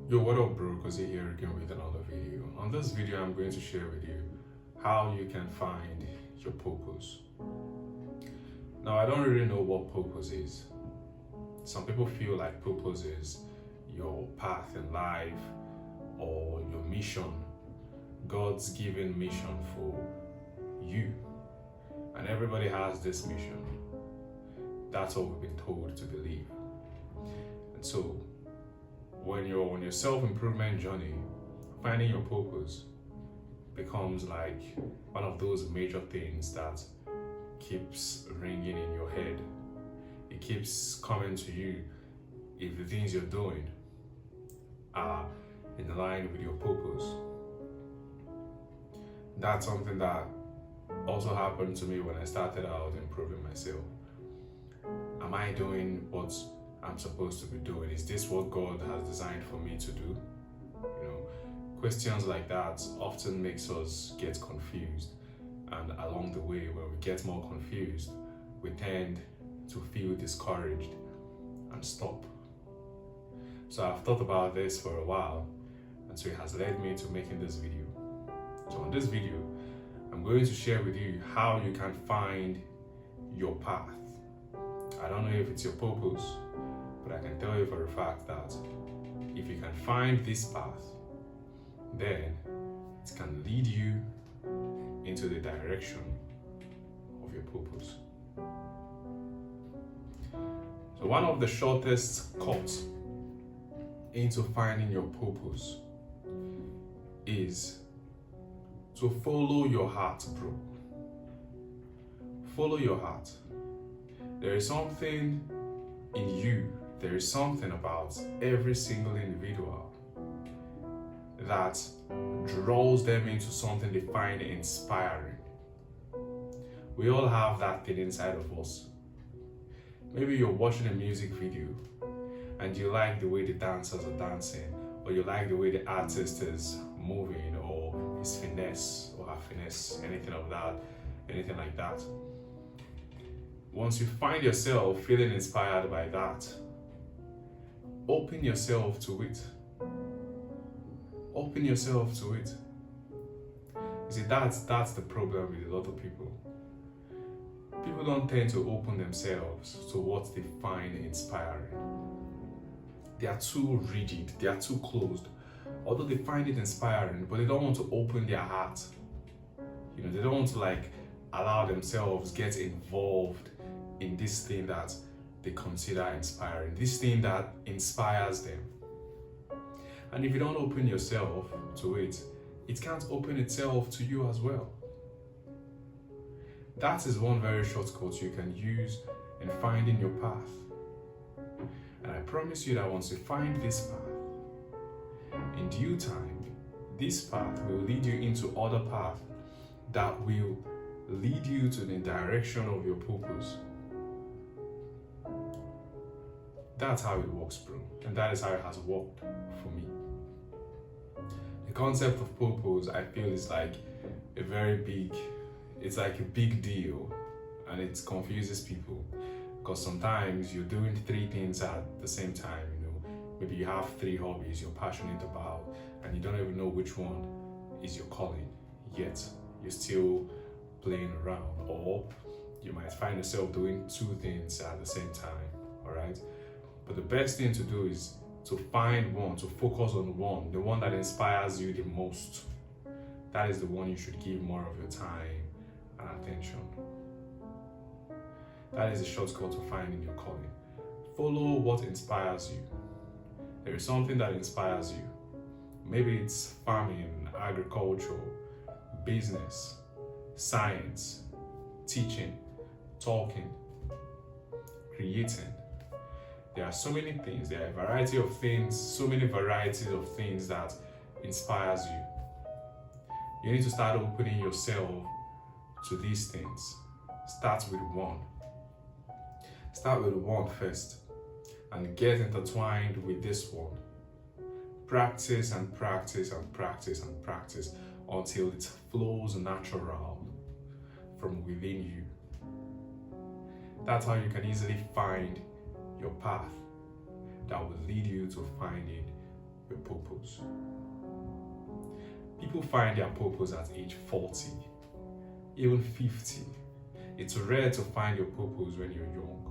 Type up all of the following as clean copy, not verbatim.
Yo, what up, bro? Kozi here again with another video. On this video, I'm going to share with you how you can find your purpose. Now, I don't really know what purpose is. Some people feel like purpose is your path in life or your mission, God's given mission for you. And everybody has this mission. That's what we've been told to believe. And so, when you're on your self-improvement journey, finding your purpose becomes like one of those major things that keeps ringing in your head. It keeps coming to you if the things you're doing are in line with your purpose. That's something that also happened to me when I started out improving myself. Am I doing what I'm supposed to be doing? Is this what God has designed for me to do? Questions like that often makes us get confused, and along the way, when we get more confused, we tend to feel discouraged and stop. So I've thought about this for a while, and so it has led me to making this video. So on this video, I'm going to share with you how you can find your path. I don't know if it's your purpose, but I can tell you for a fact that if you can find this path, then it can lead you into the direction of your purpose. So one of the shortest cuts into finding your purpose is to follow your heart, bro. Follow your heart. There is something in you, there is something about every single individual that draws them into something they find inspiring. We all have that thing inside of us. Maybe you're watching a music video and you like the way the dancers are dancing, or you like the way the artist is moving, or his finesse or her finesse, anything like that. Once you find yourself feeling inspired by that, open yourself to it. Open yourself to it. You see, that's the problem with a lot of people. People don't tend to open themselves to what they find inspiring. They are too rigid, they are too closed. Although they find it inspiring, but they don't want to open their heart. They don't want to allow themselves get involved in this thing that they consider inspiring, this thing that inspires them. And if you don't open yourself to it, it can't open itself to you as well. That is one very shortcut you can use in finding your path. And I promise you that once you find this path, in due time, this path will lead you into other paths that will lead you to the direction of your purpose. That's how it works, bro. And that is how it has worked for me. The concept of purpose, I feel, is like a big deal, and it confuses people because sometimes you're doing three things at the same time. Maybe you have three hobbies you're passionate about, and you don't even know which one is your calling, yet you're still playing around. Or you might find yourself doing two things at the same time, all right? But the best thing to do is to find one, to focus on one, the one that inspires you the most. That is the one you should give more of your time and attention. That is the shortcut to finding your calling. Follow what inspires you. There is something that inspires you. Maybe it's farming, agriculture, business, science, teaching, talking, creating. There are so many things, there are a variety of things, so many varieties of things that inspires you. You need to start opening yourself to these things. Start with one. Start with one first and get intertwined with this one. Practice and practice and practice and practice until it flows natural from within you. That's how you can easily find your path that will lead you to finding your purpose. People find their purpose at age 40, even 50. It's rare to find your purpose when you're young.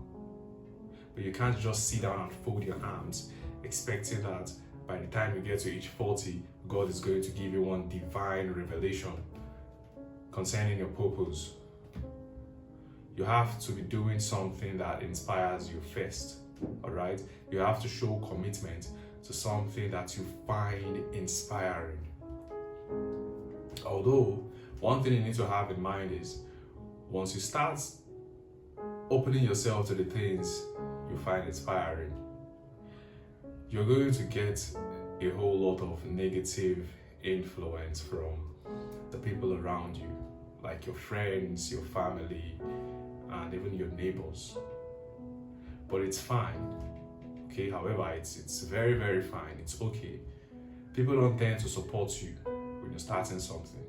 But you can't just sit down and fold your arms expecting that by the time you get to age 40, God is going to give you one divine revelation concerning your purpose. You have to be doing something that inspires you first, all right? You have to show commitment to something that you find inspiring. Although, one thing you need to have in mind is, once you start opening yourself to the things you find inspiring, you're going to get a whole lot of negative influence from the people around you, like your friends, your family, and even your neighbors. But it's fine, okay? However, it's very, very fine. It's okay. People don't tend to support you when you're starting something.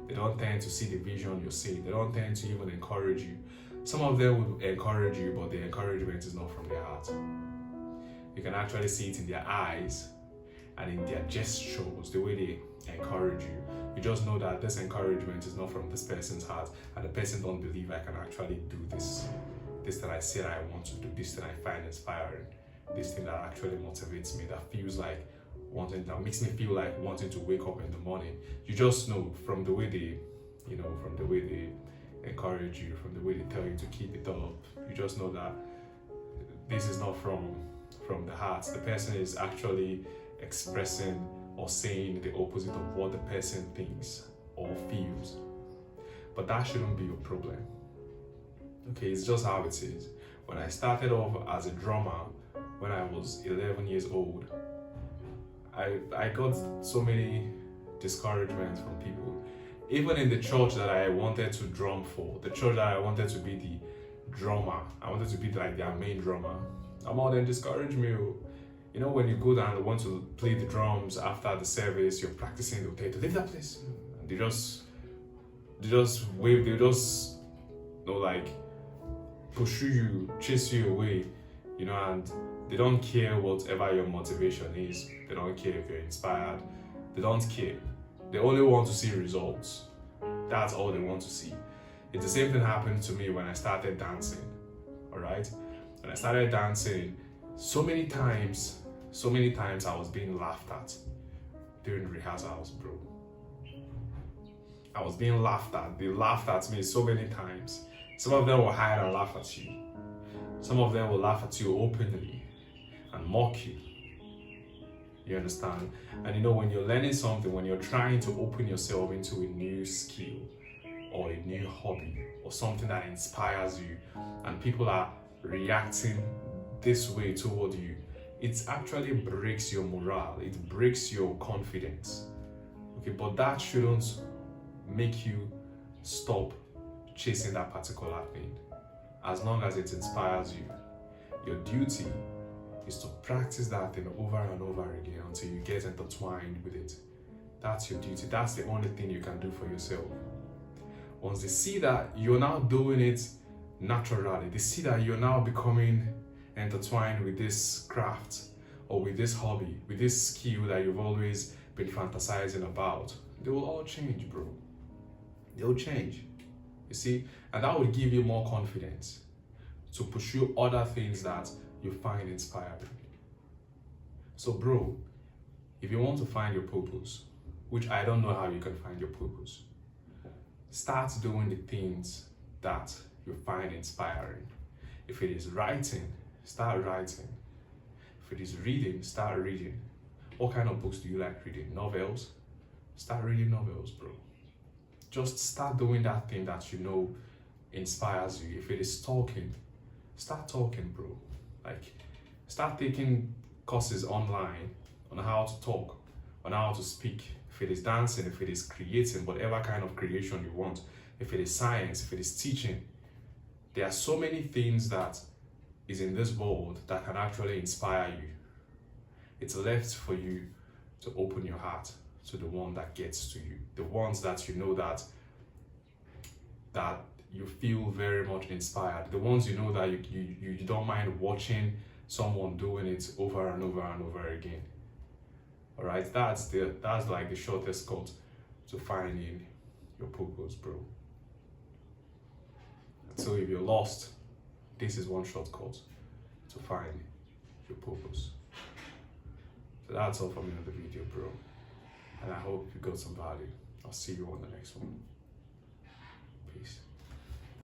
They don't tend to see the vision you're seeing. They don't tend to even encourage you. Some of them will encourage you, but the encouragement is not from their heart. You can actually see it in their eyes and in their gestures, the way they encourage you. You just know that this encouragement is not from this person's heart, and the person don't believe I can actually do this that I said I want to do, this that I find inspiring, this thing that actually motivates me, that feels like that makes me feel like wanting to wake up in the morning. You just know from the way they encourage you, from the way they tell you to keep it up. You just know that this is not from the heart. The person is actually expressing or saying the opposite of what the person thinks or feels. But that shouldn't be your problem. Okay, it's just how it is. When I started off as a drummer, when I was 11 years old, I got so many discouragements from people. Even in the church that I wanted to drum for, the church that I wanted to be the drummer, I wanted to be like their main drummer. Some of them discouraged me. You know, when you go down and want to play the drums after the service, you're practicing, okay, to leave that place. And they just wave, they just, like, pursue you, chase you away, and they don't care whatever your motivation is. They don't care if you're inspired. They don't care. They only want to see results. That's all they want to see. It's the same thing happened to me when I started dancing, all right? When I started dancing, so many times I was being laughed at during rehearsals, bro. I was being laughed at. They laughed at me so many times. Some of them will hide and laugh at you. Some of them will laugh at you openly and mock you. You understand? And when you're learning something, when you're trying to open yourself into a new skill or a new hobby or something that inspires you, and people are reacting this way toward you, it actually breaks your morale. It breaks your confidence. Okay, but that shouldn't make you stop chasing that particular thing. As long as it inspires you, your duty is to practice that thing over and over again until you get intertwined with it. That's your duty. That's the only thing you can do for yourself. Once they see that you're now doing it naturally, they see that you're now becoming intertwined with this craft or with this hobby, with this skill that you've always been fantasizing about, they will all change, bro. They'll change. You see? And that will give you more confidence to pursue other things that you find inspiring. So, bro, if you want to find your purpose, which I don't know how you can find your purpose, start doing the things that you find inspiring. If it is writing, start writing. If it is reading, start reading. What kind of books do you like reading? Novels? Start reading novels, bro. Just start doing that thing that inspires you. If it is talking, start talking, bro. Like, start taking courses online on how to talk, on how to speak. If it is dancing, if it is creating, whatever kind of creation you want, if it is science, if it is teaching, there are so many things that is in this world that can actually inspire you. It's left for you to open your heart to the one that gets to you, the ones that you know that you feel very much inspired, the ones that you don't mind watching someone doing it over and over and over again. All right, that's like the shortest cut to finding your purpose, bro. So if you're lost, this is one shortcut to find your purpose. So that's all for me on the video, bro. And I hope you got some value. I'll see you on the next one. Peace.